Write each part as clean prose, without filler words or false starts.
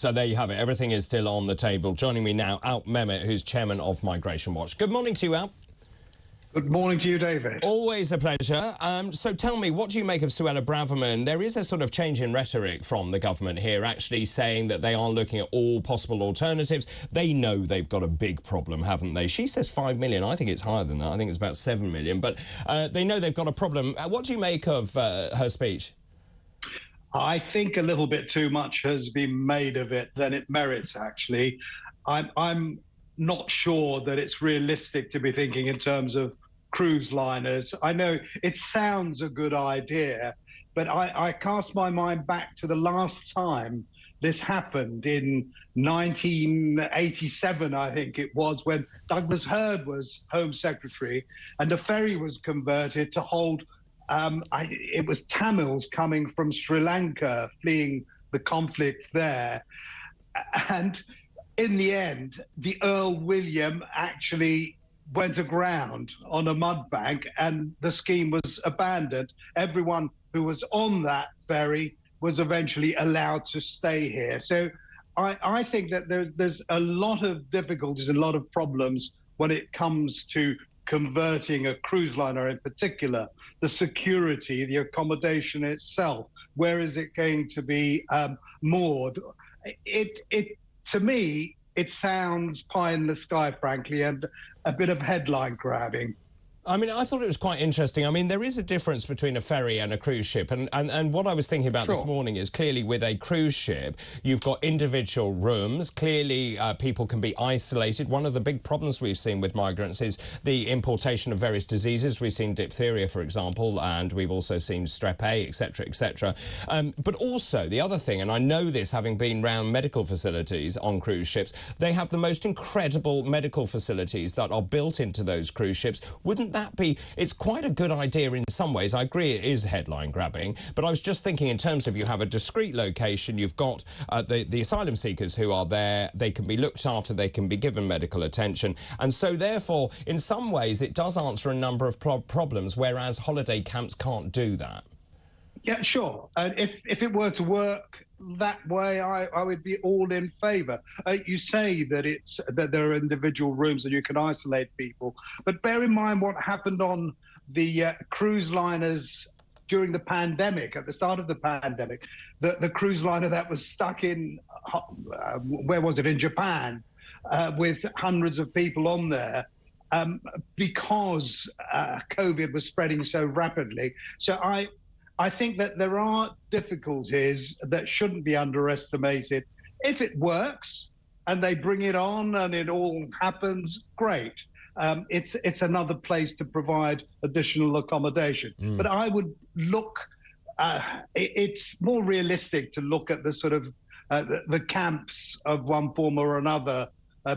So there you have it. Everything is still on the table. Joining me now, Alp Mehmet, who's chairman of Migration Watch. Good morning to you, Alp. Good morning to you, David. Always a pleasure. So tell me, what do you make of Suella Braverman? There is a sort of change in rhetoric from the government here, actually saying that they are looking at all possible alternatives. They know they've got a big problem, haven't they? She says 5 million. I think it's higher than that. I think it's about 7 million. But they know they've got a problem. What do you make of her speech? I think a little bit too much has been made of it than it merits, actually. I'm not sure that it's realistic to be thinking in terms of cruise liners. I know it sounds a good idea, but I cast my mind back to the last time this happened in 1987, I think it was, when Douglas Hurd was Home Secretary and the ferry was converted to hold it was Tamils coming from Sri Lanka, fleeing the conflict there. And in the end, the Earl William actually went aground on a mud bank and the scheme was abandoned. Everyone who was on that ferry was eventually allowed to stay here. So I think that there's a lot of difficulties and a lot of problems when it comes to converting a cruise liner in particular. The security, the accommodation itself, where is it going to be moored? To me, it sounds pie in the sky, frankly, and a bit of headline grabbing. I mean, I thought it was quite interesting. I mean, there is a difference between a ferry and a cruise ship. And what I was thinking about this morning is clearly with a cruise ship, you've got individual rooms. Clearly, people can be isolated. One of the big problems we've seen with migrants is the importation of various diseases. We've seen diphtheria, for example, and we've also seen strep A, etc., etc. But also, the other thing, and I know this having been round medical facilities on cruise ships, they have the most incredible medical facilities that are built into those cruise ships. Wouldn't that be, it's quite a good idea in some ways. I agree it is headline grabbing, but I was just thinking in terms of you have a discrete location, you've got the asylum seekers who are there, they can be looked after, they can be given medical attention, and so therefore in some ways it does answer a number of problems, whereas holiday camps can't do that. Yeah, sure. If it were to work that way, I would be all in favour. You say that there are individual rooms and you can isolate people, but bear in mind what happened on the cruise liners during the pandemic, at the start of the pandemic. The cruise liner that was stuck in, where was it, in Japan, with hundreds of people on there, because COVID was spreading so rapidly. So I think that there are difficulties that shouldn't be underestimated. If it works and they bring it on and it all happens, great. It's another place to provide additional accommodation. But I would look, it's more realistic to look at the sort of the camps of one form or another,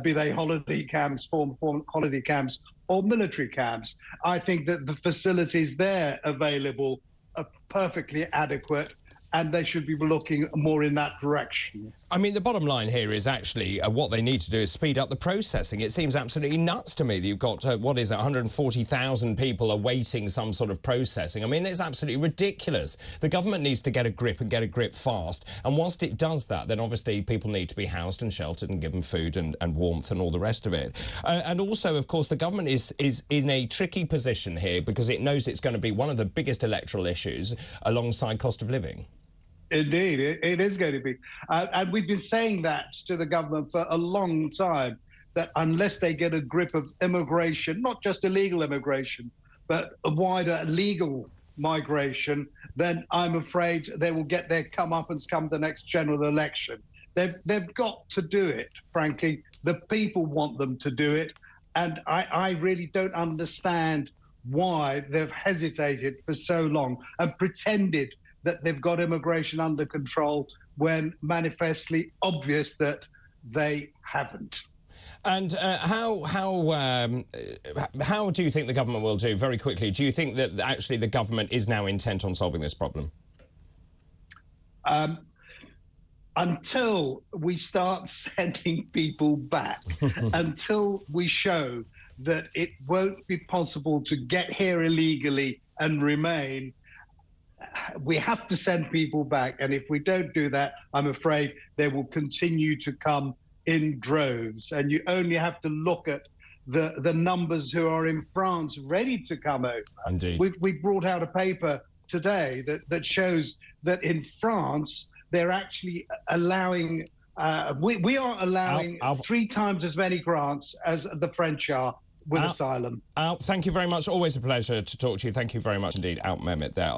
be they holiday camps, holiday camps or military camps. I think that the facilities there available are perfectly adequate, and they should be looking more in that direction. I mean, the bottom line here is actually what they need to do is speed up the processing. It seems absolutely nuts to me that you've got, what is it, 140,000 people awaiting some sort of processing. I mean, it's absolutely ridiculous. The government needs to get a grip and get a grip fast. And whilst it does that, then obviously people need to be housed and sheltered and given food and warmth and all the rest of it. And also, of course, the government is in a tricky position here because it knows it's going to be one of the biggest electoral issues alongside cost of living. Indeed, it is going to be. And we've been saying that to the government for a long time, that unless they get a grip of immigration, not just illegal immigration, but a wider legal migration, then I'm afraid they will get their comeuppance come the next general election. They've got to do it, frankly. The people want them to do it. And I really don't understand why they've hesitated for so long and pretended that they've got immigration under control when manifestly obvious that they haven't. And how do you think the government will do, very quickly? Do you think that actually the government is now intent on solving this problem? Until we start sending people back, until we show that it won't be possible to get here illegally and remain, we have to send people back. And if we don't do that, I'm afraid they will continue to come in droves. And you only have to look at the numbers who are in France ready to come over. Indeed. We brought out a paper today that shows that in France, they're actually allowing, we are allowing 3 times as many grants as the French are with asylum. Thank you very much. Always a pleasure to talk to you. Thank you very much indeed, Mehmet there.